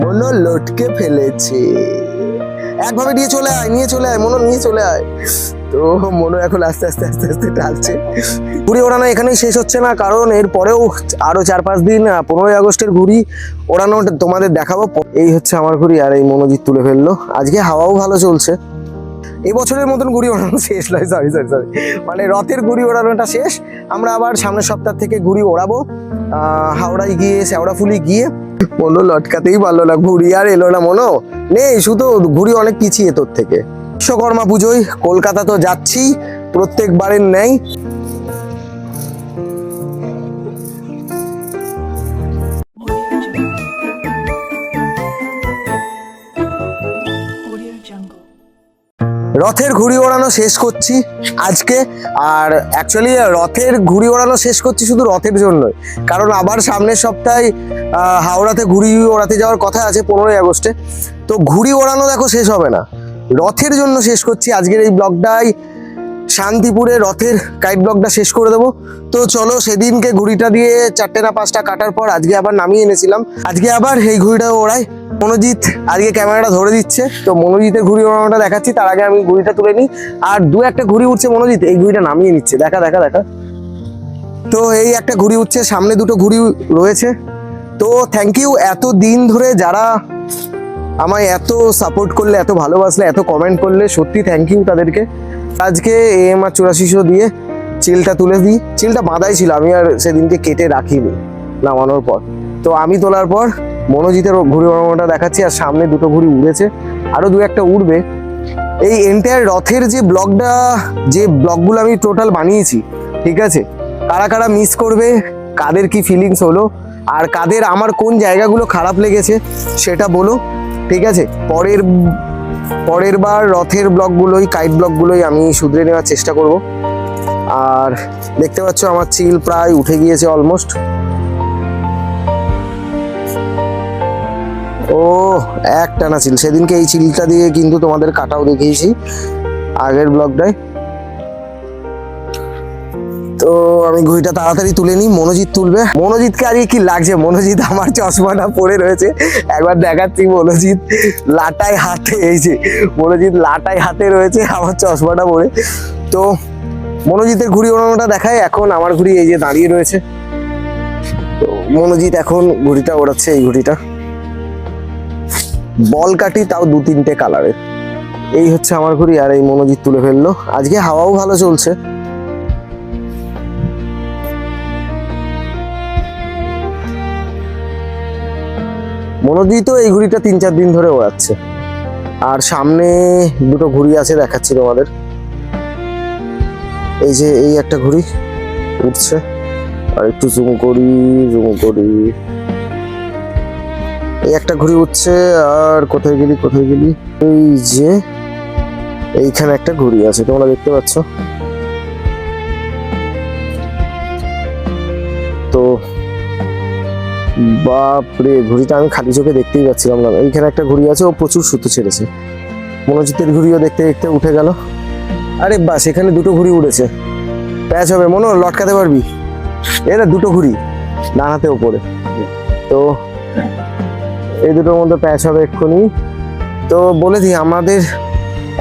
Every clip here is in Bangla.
মনো লটকে ফেলেছে। একভাবে নিয়ে চলে আয়, নিয়ে চলে আয় মনো, নিয়ে চলে আয়। তো মনো এখন আস্তে আস্তে আস্তে আস্তে টালছে। ঘুড়ি ওড়ানো এখানেই শেষ হচ্ছে না, কারণ এর পরেও আরো 4-5 দিন 15ই আগস্টের ঘুড়ি ওড়ানো তোমাদের দেখাবো। এই হচ্ছে আমার ঘুড়ি, আর এই মনোজিৎ তুলে ফেললো। আজকে হাওয়াও ভালো চলছে। এই বছরের মতন ঘুড়ি ওড়ানো শেষ নয়, সরি, মানে রথের ঘুড়ি ওড়ানোটা শেষ। আমরা আবার সামনের সপ্তাহ থেকে ঘুড়ি ওড়াবো হাওড়ায় গিয়ে, শেওড়াফুলি গিয়ে। মনো লটকাতেই পারলো না, ঘুড়ি আর এলো না। মনো নেই, শুধু ঘুড়ি অনেক পিছিয়ে তোর থেকে। বিশ্বকর্মা পুজোয় কলকাতা তো যাচ্ছি প্রত্যেকবারের ন্যায়। রথের ঘুড়ি ওড়ানো শেষ করছি আজকে। আর অ্যাকচুয়ালি রথের ঘুড়ি ওড়ানো শেষ করছি শুধু রথের জন্যই, কারণ আবার সামনের সপ্তাহে হাওড়াতে ঘুড়ি ওড়াতে যাওয়ার কথা আছে 15ই আগস্টে। তো ঘুড়ি ওড়ানো দেখো শেষ হবে না, রথের জন্য শেষ করছি আজকের এই ব্লগটাই। শান্তিপুরে রথের কাইট ব্লগটা শেষ করে দেবো। তো চলো, সেদিনকে ঘুড়িটা দিয়ে 4টে না 5টা কাটার পর আজকে আবার নামিয়ে এনেছিলাম। আজকে আবার এই ঘুড়িটা ওড়াই। মনোজিৎ আজকে ক্যামেরাটা ধরে দিচ্ছে, তো মনোজিতের ঘুড়ি ওড়ানোটা দেখাচ্ছি। তার আগে আমি ঘুড়িটা তুলে নিই। আর 2-1টা ঘুড়ি উঠছে, মনোজিৎ এই ঘুড়িটা নামিয়ে নিচ্ছে, দেখা। তো এই একটা ঘুড়ি উঠছে, সামনে 2টো ঘুড়ি রয়েছে। তো থ্যাংক ইউ এত দিন ধরে যারা আমায় এত সাপোর্ট করলে, এত ভালোবাসলে, এত কমেন্ট করলে, সত্যি থ্যাংক ইউ তাদেরকে। আজকে AMR 8400 দিয়ে চিলটা তুলে দিই। চিলটা বাঁধাই ছিল, আমি আর সেদিনকে কেটে রাখিনি নামানোর পর। তো আমি তোলার পর মনোজিতের ঘুড়ি ওড়ানোটা দেখাচ্ছি। আর সামনে 2টো ঘুড়ি উড়েছে, আরো 2-1টা উড়বে। এই এন্টায়ার রথের যে ব্লগগুলো আমি টোটাল বানিয়েছি, ঠিক আছে, কারা কারা মিস করবে, কাদের কি ফিলিংস হলো, আর কাদের আমার কোন জায়গাগুলো খারাপ লেগেছে সেটা বলো, ঠিক আছে। পরের বার রথের ব্লগগুলোই, কাইট ব্লগগুলোই আমি শুধরে নেওয়ার চেষ্টা করব। আর দেখতে পাচ্ছ আমার চিল প্রায় উঠে গিয়েছে অলমোস্ট। ও একটানা চিল, সেদিনকে এই চিলটা দিয়ে কিন্তু তোমাদের কাটাও দেখিয়েছি আগের ব্লগটায়। তো আমি ঘুড়িটা তাড়াতাড়ি তুলে নিই, মনোজিৎ তুলবে। মনোজিৎকে আজকে কি লাগছে, মনোজিৎ আমার চশমাটা পরে রয়েছে, একবার দেখাচ্ছি। মনোজিৎ লাটাই হাতে, এই যে মনোজিৎ লাটাই হাতে রয়েছে আমার চশমাটা পরে। তো মনোজিতের ঘুড়ি ওড়ানোটা দেখায়। এখন আমার ঘুড়ি এই যে দাঁড়িয়ে রয়েছে। তো মনোজিৎ এখন ঘুড়িটা ওড়াচ্ছে, এই ঘুড়িটা বল কাটি, তাও 2-3টে কালারের। এই হচ্ছে আমার ঘুড়ি, আর এই মনোজিৎ তুলে ফেললো। আজকে হাওয়াও ভালো চলছে। মনোজিৎও এই ঘুড়িটা 3-4 দিন ধরে ওড়াচ্ছে। আর সামনে 2টো ঘুড়ি আছে, দেখাচ্ছি তোমাদের। এই যে এই একটা ঘুড়ি উঠছে, আর একটু জুম করি। এই একটা ঘুড়ি উঠছে। আর কোথায় গেলি, এই যে এইখানে একটা ঘুড়ি আছে, তোমরা দেখতে পাচ্ছ। তো বাপরে, ঘুড়িটা আমি খালি চোখে দেখতেই পাচ্ছিলাম না। এইখানে একটা ঘুড়ি আছে, ও প্রচুর সুতো ছেড়েছে। মনোজিতের ঘুড়িও দেখতে দেখতে উঠে গেল। আরে বাস, এখানে 2টো ঘুড়ি উড়েছে। প্যাচ হবে মনো, লটকাতে পারবি? এরা 2টো ঘুড়ি ডান হাতে ওপরে। তো এই 2টোর মধ্যে প্যাচ হবে এক্ষুনি। তো বলে দিই, আমাদের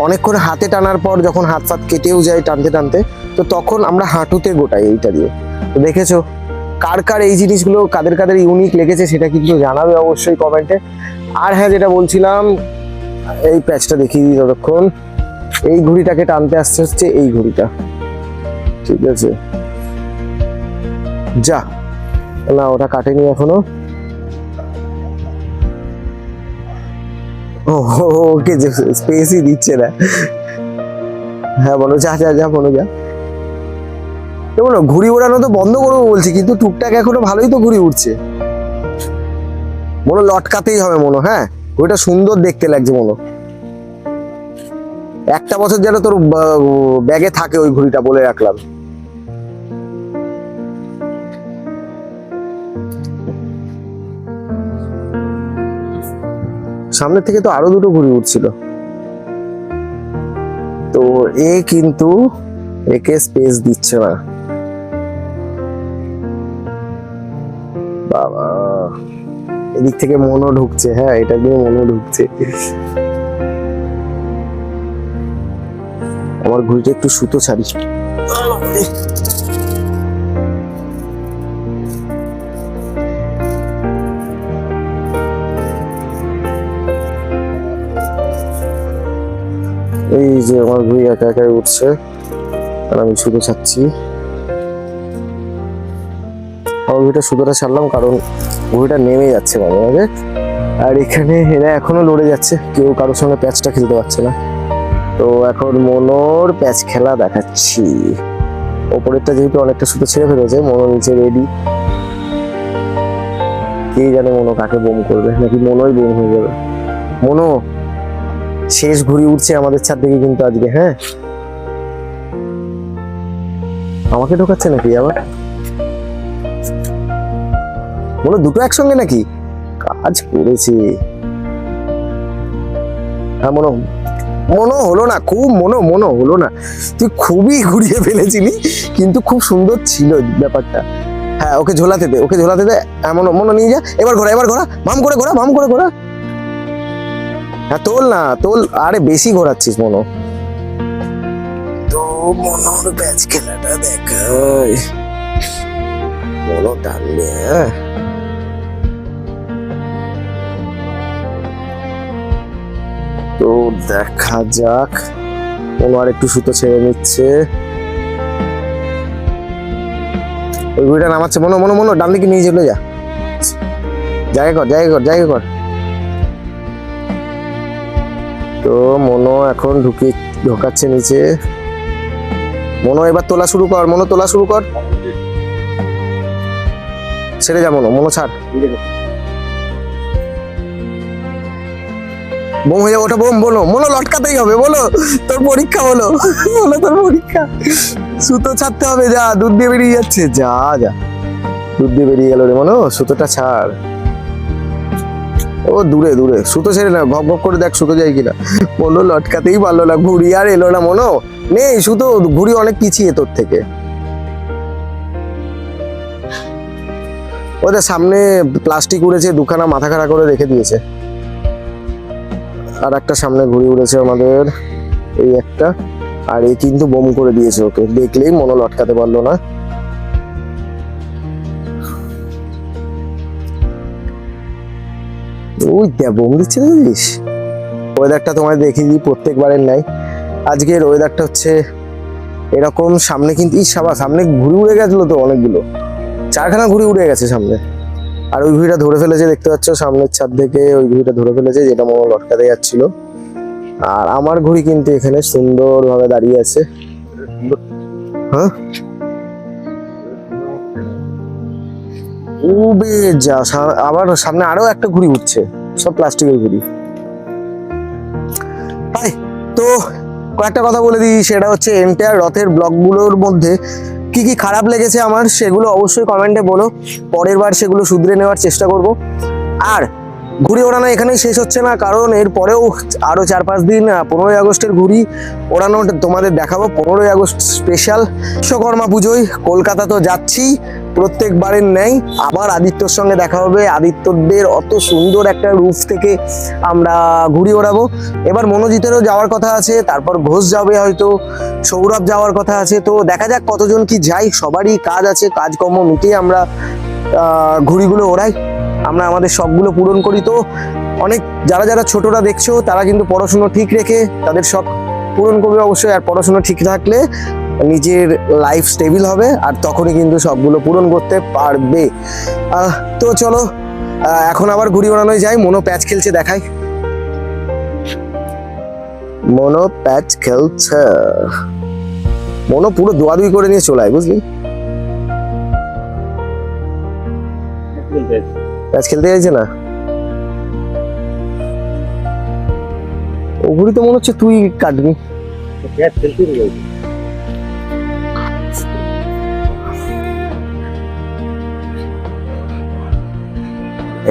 অনেকক্ষণ হাতে টানার পর যখন হাত ফাত কেটেও যায় টানতে, তো তখন আমরা হাঁটুতে গোটাই এইটা দিয়ে। তো দেখেছো কার এই জিনিসগুলো, কাদের ইউনিক লেগেছে সেটা কিন্তু জানাবে অবশ্যই কমেন্টে। আর হ্যাঁ, যেটা বলছিলাম, এই প্যাচটা দেখিয়ে দিই ততক্ষণ। এই ঘুড়িটাকে টানতে আসতে হচ্ছে এই ঘুড়িটা, ঠিক আছে। যা না, ওটা কাটেনি এখনো। ওকে স্পেসই দিচ্ছে না। হ্যাঁ বলো, যা বলো, যা। বলো ঘুড়ি ওড়ানো তো বন্ধ করবো বলছি, কিন্তু টুকটাক এখনো ভালোই তো ঘুড়ি উঠছে। মনে লটকাতেই হবে মনে, হ্যাঁ ওইটা সুন্দর দেখতে লাগছে মনে। একটা বছর যেন তোর ব্যাগে থাকে ওই ঘুড়িটা, বলে রাখলাম। সামনের থেকে তো আরো 2টো ঘুড়ি উঠছিল। তো কিন্তু একে স্পেস দিচ্ছে না। বাবা এদিক থেকে মনও ঢুকছে, হ্যাঁ এটা দিয়ে মনও ঢুকছে। আমার ঘুড়িটা একটু সুতো ছাড়ি। এই যে আমার ঘুড়ি একা একাই উঠছে আর আমি সুতো ছাড়ছি। আমার ঘুড়িটা সুতোটা ছাড়লাম কারণ ঘুড়িটা নেমে যাচ্ছে মাঝে মাঝে, আর এখানে এরা এখনো লড়ে যাচ্ছে, কেউ কারোর সঙ্গে প্যাচটা খেলতে পারছে না। তো এখন মনোর প্যাচ খেলা দেখাচ্ছি। ওপরেরটা যেহেতু অনেকটা সুতো ছেড়ে ফেলেছে, মনো নিচে রেডি। কে জানে মনো কাকে বোম করবে, নাকি মনোই বোম হয়ে যাবে। মনো শেষ ঘুড়ি উঠছে আমাদের ছাদ থেকে কিন্তু আজকে। হ্যাঁ আমাকে ঢোকাচ্ছে নাকি আবার? মনো দুটো একসঙ্গে নাকি? কাজ করেছে। হ্যাঁ মনো, মনো হলো না খুব, মনো হলো না। তুই খুবই ঘুরিয়ে ফেলেছিলি, কিন্তু খুব সুন্দর ছিল ব্যাপারটা। হ্যাঁ ওকে ঝোলাতে দে, ওকে ঝোলাতে দে। এমন মনো নিয়ে যা, এবার ঘোরা, এবার ঘোরা, ভাম করে ঘোরা, ভাম করে ঘোরা। হ্যাঁ তোল না তোল, আরে বেশি ঘোরাচ্ছিস মনো। তো মনোর প্যাচ খেলাটা দেখাই, মনো টানবে। হ্যাঁ তো দেখা যাক, মনো আর একটু সুতো ছেড়ে নিচ্ছে। ওই ঘুড়িটা নামাচ্ছে। মনো মনো মনো ডান দিকে নিয়ে চলে যা, জায়গা কর জায়গা কর জায়গা কর। তো মনো এখন ঢোকাচ্ছে নিচে। মনো এবার তোলা শুরু কর, মনো তোলা শুরু কর। ছেড়ে যা মনো, মনো ছাড়। বোম হয়ে যাবে ওটা, বোম বলো মনো, লটকাতেই হবে বলো, তোর পরীক্ষা বলো, বলো তোর পরীক্ষা। সুতো ছাড়তে হবে, যা দুধ দিয়ে বেরিয়ে যাচ্ছে, যা যা দুধ দিয়ে বেরিয়ে গেল রে মনো, সুতোটা ছাড়। ও দূরে দূরে, সুতো ছেড়ে না, ভক ভক করে দেখ সুতো যায় কিনা। মনো লটকাতেই পারলো না, ঘুড়ি আর এলো না। মনো নেই সুতো, ঘুড়ি অনেক পিছিয়ে তোর থেকে। ওদের সামনে প্লাস্টিক উড়েছে, দুখানা মাথা খাড়া করে রেখে দিয়েছে। আর একটা সামনে ঘুড়ি উড়েছে আমাদের, এই একটা। আর এই কিন্তু বোম করে দিয়েছে ওকে, দেখলেই মনো লটকাতে পারলো না। ওই দেখ বোম দিচ্ছে, বুঝলিস। ওয়েদারটা তোমায় দেখিয়ে দিই প্রত্যেকবারের নাই। আজকের ওয়েদারটা হচ্ছে এরকম। সামনে কিন্তু সামনে ঘুড়ি উড়ে গেছিল তো অনেকগুলো, 4খানা ঘুড়ি উড়ে গেছে সামনে। আর ওই ঘুড়িটা ধরে ফেলেছে, দেখতে পাচ্ছ সামনের ছাদ থেকে ওই ঘুড়িটা ধরে ফেলেছে, যেটা মনো লটকাতে যাচ্ছিল। আর আমার ঘুড়ি কিন্তু এখানে সুন্দরভাবে দাঁড়িয়ে আছে। হ্যাঁ উবে যা, আবার সামনে আরো একটা ঘুড়ি উঠছে, সব প্লাস্টিকের ঘুড়ি। তাই তো কয়েকটা কথা বলে দিই, সেটা হচ্ছে এন্টায়ার রথের ব্লগগুলোর মধ্যে কি কি খারাপ লেগেছে আমার, সেগুলো অবশ্যই কমেন্টে বলো। পরের বার সেগুলো শুধরে নেওয়ার চেষ্টা করব। আর ঘুড়ি ওড়ানো এখানেই শেষ হচ্ছে না, কারণ এর পরেও আরো 4-5 দিন 15ই আগস্টের ঘুড়ি ওড়ানো তোমাদের দেখাবো। 15ই আগস্ট স্পেশাল বিশ্বকর্মা পুজোয় কলকাতা তো যাচ্ছি প্রত্যেকবারের ন্যায়। আবার আদিত্যর সঙ্গে দেখা হবে, আদিত্যদের অত সুন্দর একটা রূপ থেকে আমরা ঘুড়ি ওড়াবো। এবার মনোজিতেরও যাওয়ার কথা আছে, তারপর ঘোষ যাবে, হয়তো সৌরভ যাওয়ার কথা আছে। তো দেখা যাক কতজন কি যাই, সবারই কাজ আছে, কাজকর্ম মিটিয়ে আমরা ঘুড়িগুলো ওড়াই, আমরা আমাদের শখগুলো পূরণ করি। তো অনেক যারা যারা ছোটরা দেখছো, তারা কিন্তু পড়াশুনো ঠিক রেখে তাদের শখ পূরণ করবে অবশ্যই। আর পড়াশুনো ঠিক থাকলে নিজের লাইফ স্টেবল হবে, আর তখনই কিন্তু সবগুলো পূরণ করতে পারবে। তো চলো এখন আবার ঘুড়ি ওড়ানোয় যাই। মনো প্যাচ খেলছে, দেখাই। মনো প্যাচ খেলছে, মনো পুরো দোয়াদুই করে নিয়ে চলে আয়, বুঝলি। প্যাচ খেলতে চাইছে না ও ঘুড়ি, তো মনে হচ্ছে তুই কাটবি।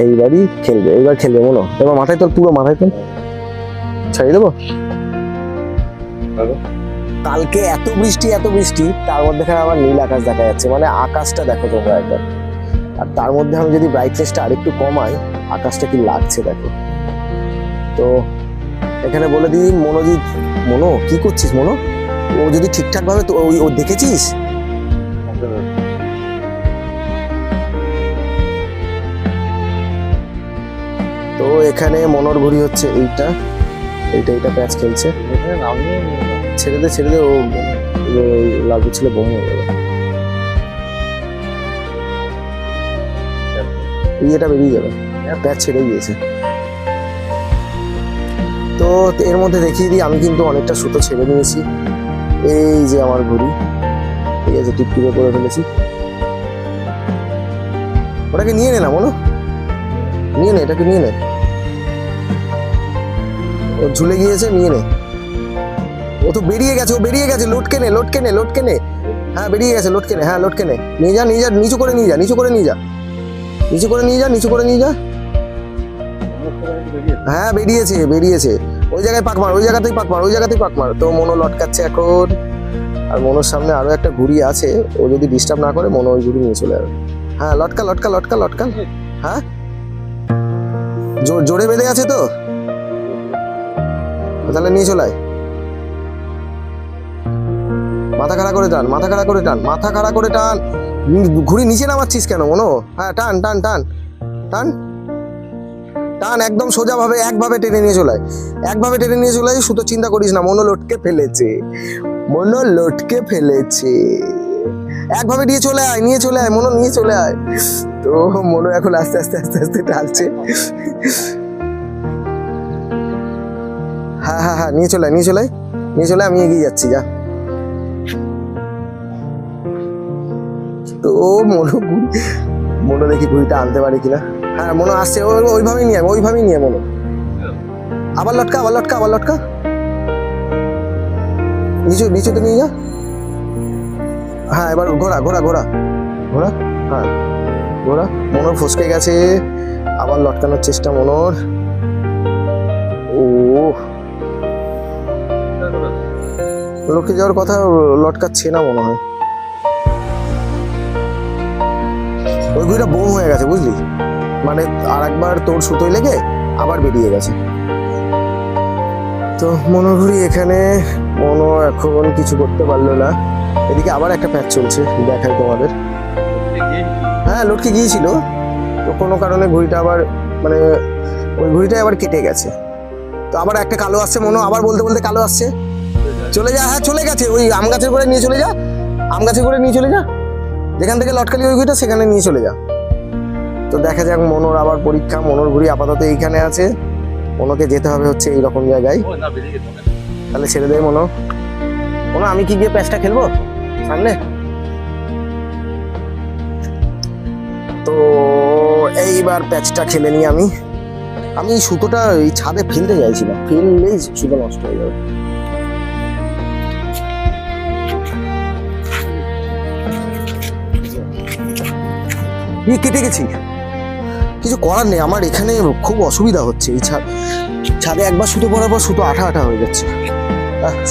এইবারই খেলবে, এইবার খেলবে মনো। এবার মাথায় তোর, পুরো মাথায় তোর, ছাড়িয়ে দেবো। কালকে এত বৃষ্টি, তার মধ্যে আবার নীল আকাশ দেখা যাচ্ছে, মানে আকাশটা দেখো তোমরা একবার। আর তার মধ্যে আমি যদি ব্রাইটনেসটা আরেকটু কমাই, আকাশটা কি লাগছে দেখো। তো এখানে বলে দিই মনো কি করছিস মনো? ও যদি ঠিকঠাক ভাবে তো ও দেখেছিস? তো এখানে মনোর ঘুড়ি হচ্ছে এইটা প্যাচ খেলছে। ছেড়ে দে ও লাল ছিল বোম হয়ে গেল। এটা বেরিয়ে গেল, প্যাচ ছেড়ে গিয়েছে। তো এর মধ্যে দেখিয়ে দিই আমি কিন্তু অনেকটা সুতো ছেড়ে নিয়েছি। এই যে আমার ঘুড়ি, ঠিক আছে, টিপটিপে করে ফেলেছি। ওটাকে নিয়ে নে না মনো, নিয়ে নে, এটাকে নিয়ে নে। ও ঝুলে গিয়েছে, নিয়ে নে। ও তো বেরিয়ে গেছে, লটকে নে। হ্যাঁ বেরিয়ে গেছে, লটকে নে, হ্যাঁ লটকে নে। নিয়ে যা, নিচু করে নিয়ে যা। হ্যাঁ বেরিয়েছে। ওই জায়গায় পাক মার, ওই জায়গাতেই পাক মার। তো মনো লটকাচ্ছে এখন। আর মনোর সামনে আরো একটা ঘুড়ি আছে, ও যদি ডিস্টার্ব না করে মনো ওই ঘুড়ি নিয়ে চলে যাবে। হ্যাঁ লটকা। হ্যাঁ জোরে বেঁধে আছে তো, তাহলে নিয়ে চলে আয়। মাথা খাড়া করে টান। ঘুড়ি নিচে নামাচ্ছিস কেন মনো? হ্যাঁ টান একদম সোজা ভাবে, একভাবে টেনে নিয়ে চলে আয়। সুতো চিন্তা করিস না, মনো লটকে ফেলেছে। একভাবে নিয়ে চলে আয় মনো, নিয়ে চলে আয়। তো মনো এখন আস্তে আস্তে টালছে। হ্যাঁ নিয়ে চলে আয়, আমি এগিয়ে যাচ্ছি, যা। তো মনো দেখি ঘুড়িটা আনতে পারে কিনা। হ্যাঁ মনো আসছে, ওইভাবেই নিয়ে মনো। আবার লটকা। নিচুতে নিয়ে যা। হ্যাঁ এবার ঘোরা। হ্যাঁ ঘোরা। মনোর ফসকে গেছে, আবার লটকানোর চেষ্টা মনোর। ও লটকে যাওয়ার কথা, লটকাচ্ছে না মনে হয়। ওই ঘুড়িটা বোম হয়ে গেছে বুঝলি, মানে আর একবার তোর সুতোয় লেগে আবার বেরিয়ে গেছে। তো মনোর ঘুড়ি এখানে, মনো এখন কিছু করতে পারলো না। এদিকে আবার একটা প্যাচ চলছে, দেখাই তোমাদের। হ্যাঁ লটকে গিয়েছিল, তো কোনো কারণে ঘুড়িটা আবার, মানে ওই ঘুড়িটা আবার কেটে গেছে। তো আবার একটা কালো আসছে মনো, আবার বলতে কালো আসছে। চলে যা, হ্যাঁ চলে গেছে, ওই আম গাছের করে নিয়ে চলে যা। যেখান থেকে লটকালি ওই ঘুড়িটা, সেখানে নিয়ে চলে যা। তো দেখা যাক, মনোর আবার পরীক্ষা। মনোর ঘুড়ি আপাতত এইখানে আছে, মনোকে যেতে হবে হচ্ছে এইরকম জায়গায়। তাহলে ছেড়ে দেয় মনো। আমি কি গিয়ে প্যাচটা খেলবো সামনে? তো এইবার প্যাচটা খেলে নিই আমি সুতোটা এই ছাদে ফেলতে চাইছিলাম, ফেললেই সুতো নষ্ট হয়ে যাবে। কেটে গেছি, কিছু করার নেই। আমার এখানে খুব অসুবিধা হচ্ছে, এই ছাদে একবার সুতো পরার পর সুতো আঠা হয়ে যাচ্ছে।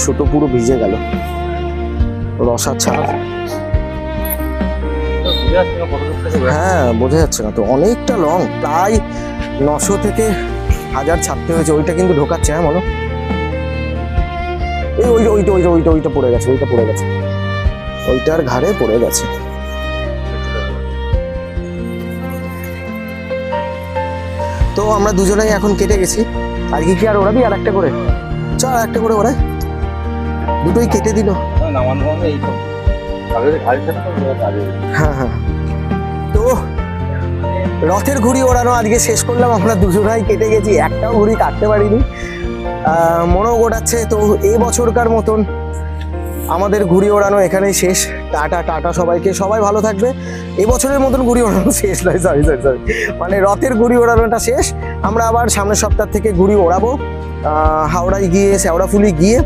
সুতো পুরো ভিজে গেল, রসার ছাড়া। হ্যাঁ বোঝা যাচ্ছে না তো, অনেকটা লং, প্রায় 900 থেকে 1000 ছাড়তে হয়েছে। ওইটা কিন্তু ঢোকাচ্ছে। হ্যাঁ মনো, ওইটা পড়ে গেছে, ওইটার ঘাড়ে পড়ে গেছে। তো আমরা দুজনেই এখন কেটে গেছি। আর কি আর ওরাবি? আর একটা করে চল, একটা করে ওরাই, দুটোই কেটে দিল। হ্যাঁ তো রথের ঘুড়ি ওড়ানো আজকে শেষ করলাম। আমরা দুজনাই কেটে গেছি, একটাও ঘুড়ি কাটতে পারিনি। মনও গোটাচ্ছে। তো এই বছরকার মতন আমাদের ঘুড়ি ওড়ানো এখানেই শেষ। টাটা সবাইকে, সবাই ভালো থাকবে। এবছরের মতন ঘুড়ি ওড়ানো শেষ নয়, সরি, মানে রথের ঘুড়ি ওড়ানোটা শেষ। আমরা আবার সামনের সপ্তাহ থেকে ঘুড়ি ওড়াবো, হাওড়ায় গিয়ে, শেওড়াফুলি গিয়ে।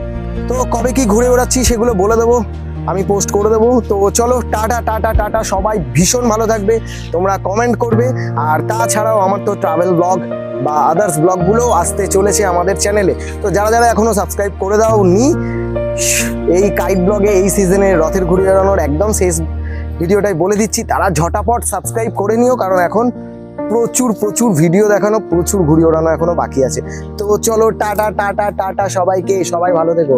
তো কবে কি ঘুরে ওড়াচ্ছি সেগুলো বলে দেবো, আমি পোস্ট করে দেবো। তো চলো টাটা, সবাই ভীষণ ভালো থাকবে, তোমরা কমেন্ট করবে। আর তাছাড়াও আমার তো ট্রাভেল ব্লগ বা আদার্স ব্লগগুলোও আসতে চলেছে আমাদের চ্যানেলে। তো যারা এখনো সাবস্ক্রাইব করে দাওনি, এই কাইট ব্লগে এই সিজনে রথের ঘুড়ি ওড়ানোর একদম শেষ ভিডিওটাই বলে দিচ্ছি, তারা ঝটাপট সাবস্ক্রাইব করে নিও, কারণ এখন প্রচুর প্রচুর ভিডিও দেখানো, প্রচুর ঘুড়ি ওড়ানো এখনো বাকি আছে। তো চলো টাটা টাটা টাটা সবাইকে, সবাই ভালো থেকো।